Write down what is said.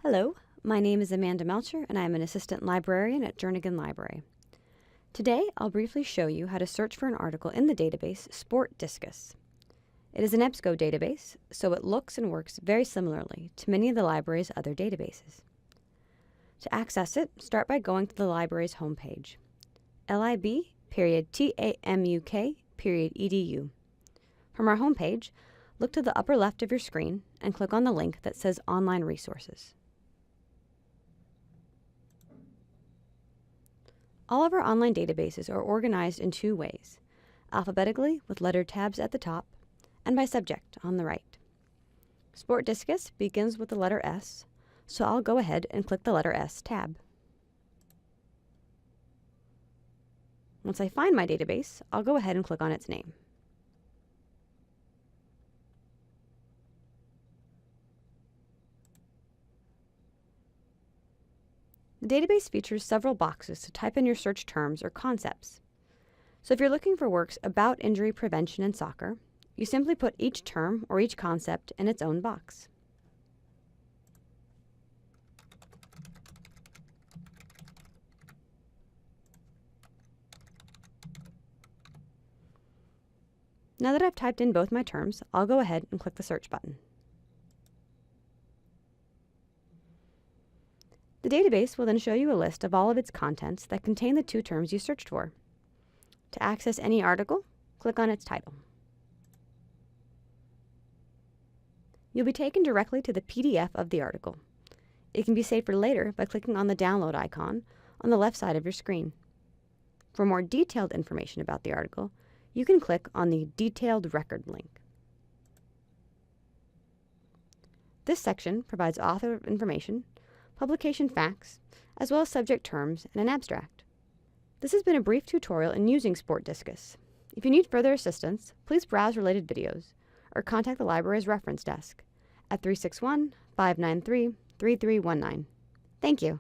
Hello, my name is Amanda Melcher and I am an assistant librarian at Jernigan Library. Today, I'll briefly show you how to search for an article in the database SPORTDiscus. It is an EBSCO database, so it looks and works very similarly to many of the library's other databases. To access it, start by going to the library's homepage, lib.tamuk.edu. From our homepage, look to the upper left of your screen and click on the link that says Online Resources. All of our online databases are organized in two ways, alphabetically with lettered tabs at the top, and by subject on the right. SPORTDiscus begins with the letter S, so I'll go ahead and click the letter S tab. Once I find my database, I'll go ahead and click on its name. The database features several boxes to type in your search terms or concepts. So if you're looking for works about injury prevention in soccer, you simply put each term or each concept in its own box. Now that I've typed in both my terms, I'll go ahead and click the search button. The database will then show you a list of all of its contents that contain the two terms you searched for. To access any article, click on its title. You'll be taken directly to the PDF of the article. It can be saved for later by clicking on the download icon on the left side of your screen. For more detailed information about the article, you can click on the Detailed Record link. This section provides author information, publication facts, as well as subject terms and an abstract. This has been a brief tutorial in using SPORTDiscus. If you need further assistance, please browse related videos or contact the library's reference desk at 361-593-3319. Thank you.